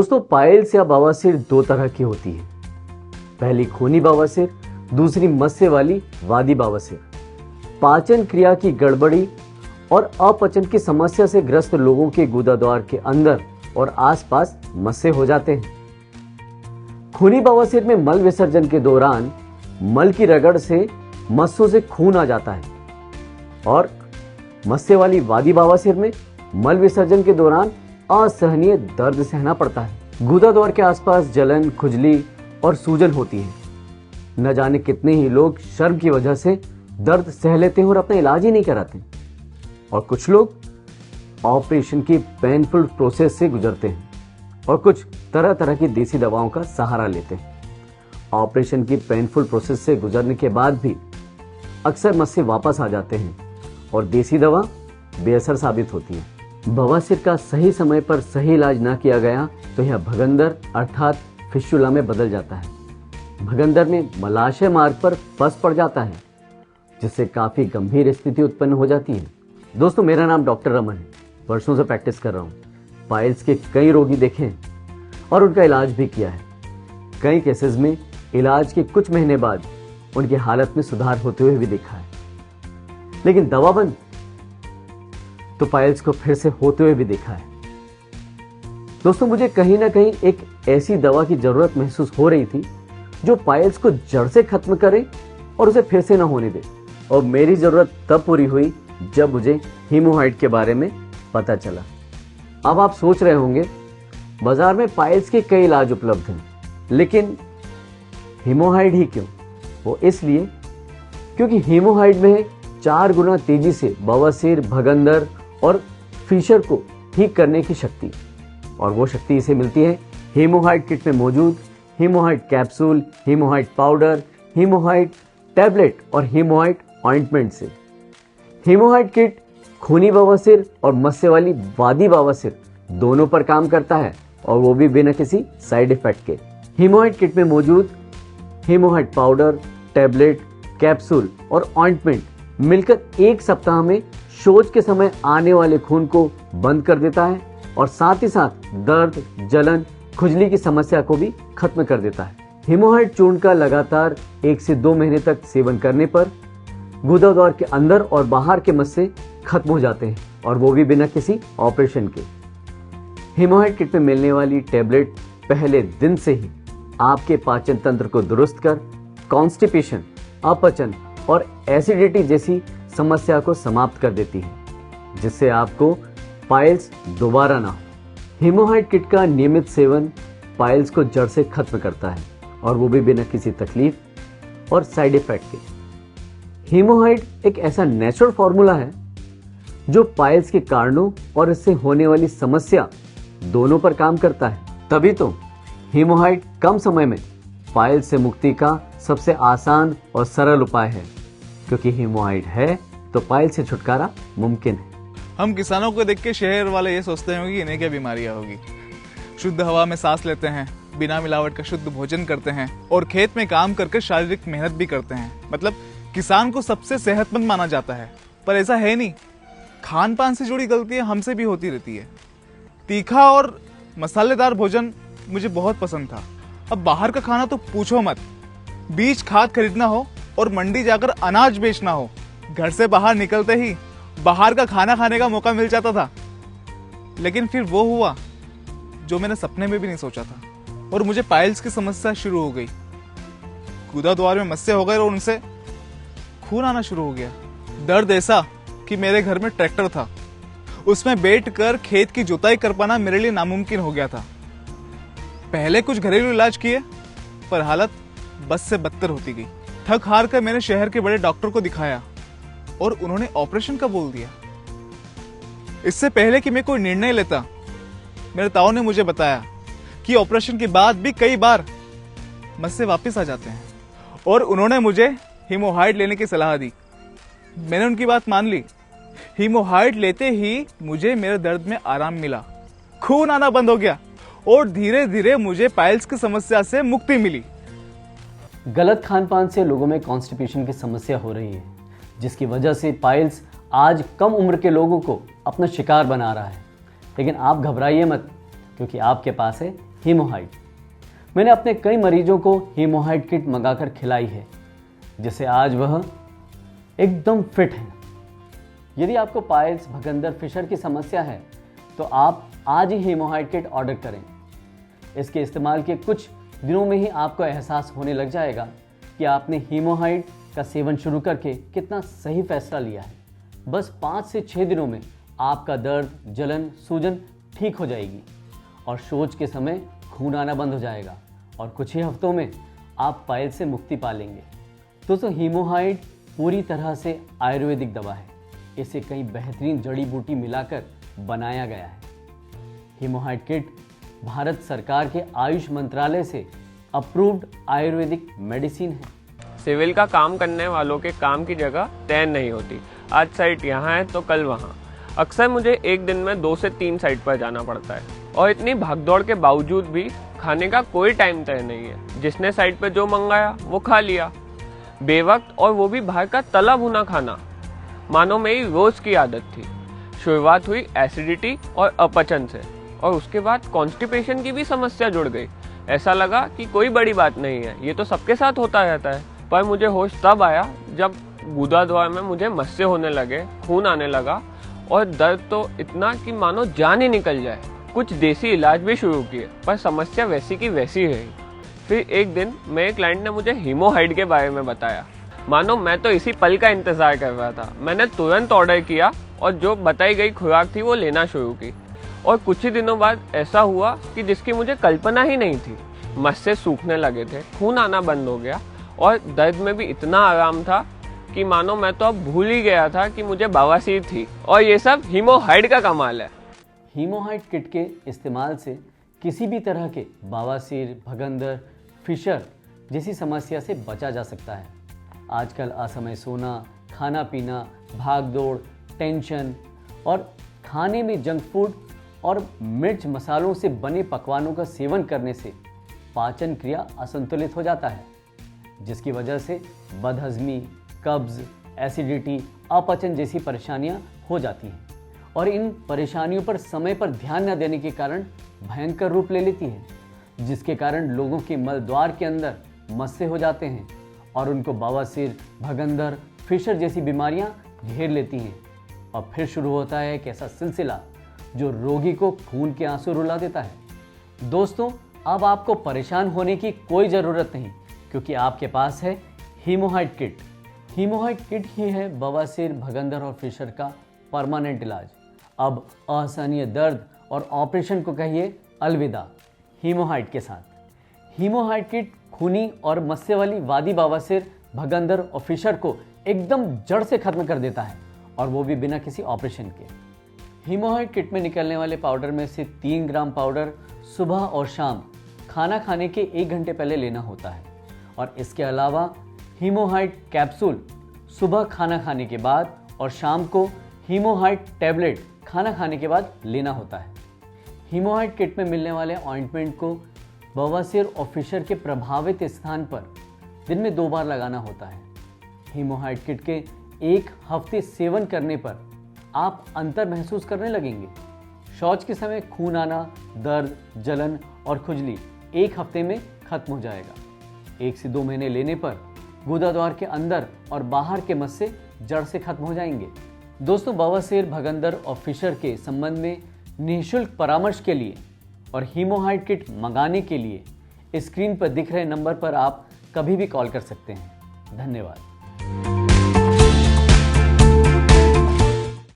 दोस्तों, पाइल्स या बवासीर दो तरह की होती है। पहली खूनी बवासीर, दूसरी मस्से वाली वादी बवासीर। पाचन क्रिया की गड़बड़ी और अपचन की समस्या से ग्रस्त लोगों के गुदाद्वार के अंदर और आसपास मस्से हो जाते हैं। खूनी बवासीर में मल विसर्जन के दौरान मल की रगड़ से मस्सों से खून आ जाता है और मस्से वाली वादी बवासीर में मल विसर्जन के दौरान असहनीय दर्द सहना पड़ता है। गुदाद्वार के आसपास जलन, खुजली और सूजन होती है। न जाने कितने ही लोग शर्म की वजह से दर्द सह लेते हैं और अपना इलाज ही नहीं कराते, और कुछ लोग ऑपरेशन की पेनफुल प्रोसेस से गुजरते हैं और कुछ तरह तरह की देसी दवाओं का सहारा लेते हैं। ऑपरेशन की पेनफुल प्रोसेस से गुजरने के बाद भी अक्सर मस्से वापस आ जाते हैं और देसी दवा बेअसर साबित होती है। बवासीर का सही समय पर सही इलाज ना किया गया तो यह भगंदर अर्थात फिस्टुला में बदल जाता है। भगंदर में मलाशय मार्ग पर पस पड़ जाता है, जिससे काफी गंभीर स्थिति उत्पन्न हो जाती है। दोस्तों, मेरा नाम डॉक्टर रमन है। वर्षों से प्रैक्टिस कर रहा हूँ। पाइल्स के कई रोगी देखे हैं और उनका इलाज भी किया है। कई केसेस में इलाज के कुछ महीने बाद उनकी हालत में सुधार होते हुए भी देखा है। लेकिन दवा बंद तो पाइल्स को फिर से होते हुए भी देखा है। दोस्तों, मुझे कहीं ना कहीं एक ऐसी दवा की जरूरत महसूस हो रही थी जो पाइल्स को जड़ से खत्म करे और उसे फिर से ना होने दे। और मेरी जरूरत तब पूरी हुई जब मुझे हीमोहाइड के बारे में पता चला। अब आप सोच रहे होंगे, बाजार में पाइल्स के कई इलाज उपलब्ध हैं, लेकिन हीमोहाइड ही क्यों? वो इसलिए क्योंकि हीमोहाइड में 4 गुना तेजी से बवासीर, भगंदर और फीशर को ठीक करने की शक्ति, और वो शक्ति इसे मिलती है हीमोहाइड किट में मौजूद हीमोहाइड कैप्सूल, हीमोहाइड पाउडर, हीमोहाइड टैबलेट और हीमोहाइड ऑइंटमेंट से। हीमोहाइड किट खूनी बवासीर और मस्से वाली वादी बवासीर दोनों पर काम करता है, और वो भी बिना किसी साइड इफेक्ट के। हीमोहाइड किट में मौजूद हीमोहाइड पाउडर, टैबलेट, कैप्सूल और ऑइंटमेंट मिलकर 1 सप्ताह में शौच के समय आने वाले खून को बंद कर देता है और साथ ही साथ दर्द, जलन, खुजली की समस्या को भी खत्म कर देता है। हीमोहाइड चूर्ण का लगातार 1 से 2 महीने तक सेवन करने पर गुदाद्वार के अंदर और बाहर के मस्से खत्म हो जाते हैं, और वो भी बिना किसी ऑपरेशन के। हीमोहाइड किट में मिलने वाली टैबलेट पहले दिन से ही आपके पाचन तंत्र को दुरुस्त कर कॉन्स्टिपेशन, अपचन और एसिडिटी जैसी समस्या को समाप्त कर देती है, जिससे आपको पाइल्स दोबारा ना हो। हीमोहाइड किट का नियमित सेवन पाइल्स को जड़ से खत्म करता है, और वो भी बिना किसी तकलीफ और साइड इफेक्ट के। हीमोहाइड एक ऐसा नेचुरल फॉर्मूला है जो पाइल्स के कारणों और इससे होने वाली समस्या दोनों पर काम करता है। तभी तो हीमोहाइड कम समय में पाइल्स से मुक्ति का सबसे आसान और सरल उपाय है, क्योंकि हीमोहाइड है तो पाइल्स से छुटकारा मुमकिन है। हम किसानों को देख के शहर वाले ये सोचते होंगे कि इन्हें क्या बीमारियां होगी। शुद्ध हवा में सांस लेते हैं, बिना मिलावट का शुद्ध भोजन करते हैं और खेत में काम करके शारीरिक मेहनत भी करते हैं। मतलब किसान को सबसे सेहतमंद माना जाता है, पर ऐसा है नहीं। खान पान से जुड़ी गलतियां हमसे भी होती रहती है। तीखा और मसालेदार भोजन मुझे बहुत पसंद था। अब बाहर का खाना तो पूछो मत। बीज खाद खरीदना हो और मंडी जाकर अनाज बेचना हो, घर से बाहर निकलते ही बाहर का खाना खाने का मौका मिल जाता था। लेकिन फिर वो हुआ जो मैंने सपने में भी नहीं सोचा था, और मुझे पाइल्स की समस्या शुरू हो गई। गुदाद्वार में मस्से हो गए और उनसे खून आना शुरू हो गया। दर्द ऐसा कि मेरे घर में ट्रैक्टर था, उसमें बैठकर खेत की जुताई कर पाना मेरे लिए नामुमकिन हो गया था। पहले कुछ घरेलू इलाज किए, पर हालत बस से बदतर होती गई। थक हार कर मैंने शहर के बड़े डॉक्टर को दिखाया और उन्होंने ऑपरेशन का बोल दिया। इससे पहले कि मैं कोई निर्णय लेता, मेरे ताऊ ने मुझे बताया कि ऑपरेशन के बाद भी कई बार मस्से वापस आ जाते हैं, और उन्होंने मुझे हीमोहाइड लेने की सलाह दी। मैंने उनकी बात मान ली। हीमोहाइड लेते ही मुझे मेरे दर्द में आराम मिला, खून आना बंद हो गया और धीरे धीरे मुझे पाइल्स की समस्या से मुक्ति मिली। गलत खान पान से लोगों में कॉन्स्टिपेशन की समस्या हो रही है, जिसकी वजह से पाइल्स आज कम उम्र के लोगों को अपना शिकार बना रहा है। लेकिन आप घबराइए मत, क्योंकि आपके पास है हीमोहाइड। मैंने अपने कई मरीजों को हीमोहाइड किट मंगाकर खिलाई है, जिससे आज वह एकदम फिट हैं। यदि आपको पाइल्स, भगंदर, फिशर की समस्या है तो आप आज ही हीमोहाइड किट ऑर्डर करें। इसके इस्तेमाल के कुछ दिनों में ही आपको एहसास होने लग जाएगा कि आपने हीमोहाइड का सेवन शुरू करके कितना सही फैसला लिया है। बस 5 से 6 दिनों में आपका दर्द, जलन, सूजन ठीक हो जाएगी और शौच के समय खून आना बंद हो जाएगा और कुछ ही हफ्तों में आप पाइल्स से मुक्ति पा लेंगे। दोस्तों, हीमोहाइड पूरी तरह से आयुर्वेदिक दवा है। इसे कई बेहतरीन जड़ी बूटी मिलाकर बनाया गया है। हीमोहाइड किट भारत सरकार के आयुष मंत्रालय से अप्रूव्ड आयुर्वेदिक मेडिसिन है। सिविल का काम करने वालों के काम की जगह तय नहीं होती। आज साइट यहाँ है तो कल वहाँ। अक्सर मुझे एक दिन में 2 से 3 साइट पर जाना पड़ता है और इतनी भागदौड़ के बावजूद भी खाने का कोई टाइम तय नहीं है। जिसने साइट पर जो मंगाया वो खा लिया बेवक्त, और वो भी बाहर का तला भुना खाना मानो मेरी रोज की आदत थी। शुरुआत हुई एसिडिटी और अपचन से और उसके बाद कॉन्स्टिपेशन की भी समस्या जुड़ गई। ऐसा लगा कि कोई बड़ी बात नहीं है, ये तो सबके साथ होता रहता है। पर मुझे होश तब आया जब गुदाद्वार में मुझे मस्से होने लगे, खून आने लगा और दर्द तो इतना कि मानो जान ही निकल जाए। कुछ देसी इलाज भी शुरू किए पर समस्या वैसी की वैसी रही। फिर एक दिन मेरे क्लाइंट ने मुझे हीमोहाइड के बारे में बताया। मानो मैं तो इसी पल का इंतजार कर रहा था। मैंने तुरंत ऑर्डर किया और जो बताई गई खुराक थी वो लेना शुरू की और कुछ ही दिनों बाद ऐसा हुआ कि जिसकी मुझे कल्पना ही नहीं थी। मस्से सूखने लगे थे, खून आना बंद हो गया और दर्द में भी इतना आराम था कि मानो मैं तो अब भूल ही गया था कि मुझे बवासीर थी। और ये सब हीमोहाइड का कमाल है। हीमोहाइड किट के इस्तेमाल से किसी भी तरह के बवासीर, भगंदर, फिशर जैसी समस्या से बचा जा सकता है। आजकल असमय सोना, खाना पीना, भाग दौड़, टेंशन और खाने में जंक फूड और मिर्च मसालों से बने पकवानों का सेवन करने से पाचन क्रिया असंतुलित हो जाता है, जिसकी वजह से बदहजमी, कब्ज, एसिडिटी, अपचन जैसी परेशानियां हो जाती हैं और इन परेशानियों पर समय पर ध्यान न देने के कारण भयंकर रूप ले लेती है, जिसके कारण लोगों के मल द्वार के अंदर मस्से हो जाते हैं और उनको बवासीर, भगंदर, फिशर जैसी बीमारियां घेर लेती हैं। और फिर शुरू होता है एक ऐसा सिलसिला जो रोगी को खून के आंसू रुला देता है। दोस्तों, अब आपको परेशान होने की कोई ज़रूरत नहीं, क्योंकि आपके पास है हीमोहाइड किट। हीमोहाइड किट ही है बवासीर, भगंदर और फिशर का परमानेंट इलाज। अब असहनीय दर्द और ऑपरेशन को कहिए अलविदा हीमोहाइड के साथ। हीमोहाइड किट खूनी और मस्से वाली वादी बवासीर, भगंदर और फिशर को एकदम जड़ से खत्म कर देता है, और वो भी बिना किसी ऑपरेशन के। हीमोहाइड किट में निकलने वाले पाउडर में से 3 ग्राम पाउडर सुबह और शाम खाना खाने के 1 घंटे पहले लेना होता है, और इसके अलावा हीमोहाइड कैप्सूल सुबह खाना खाने के बाद और शाम को हीमोहाइड टैबलेट खाना खाने के बाद लेना होता है। हीमोहाइड किट में मिलने वाले ऑइंटमेंट को बवासीर और फिशर के प्रभावित स्थान पर दिन में 2 बार लगाना होता है। हीमोहाइड किट के 1 हफ्ते सेवन करने पर आप अंतर महसूस करने लगेंगे। शौच के समय खून आना, दर्द, जलन और खुजली 1 हफ्ते में खत्म हो जाएगा। 1 से 2 महीने लेने पर गुदाद्वार के अंदर और बाहर के मस्से जड़ से खत्म हो जाएंगे। दोस्तों, बवासीर, भगंदर और फिशर के संबंध में निःशुल्क परामर्श के लिए और हीमोहाइड किट मंगाने के लिए स्क्रीन पर दिख रहे नंबर पर आप कभी भी कॉल कर सकते हैं। धन्यवाद।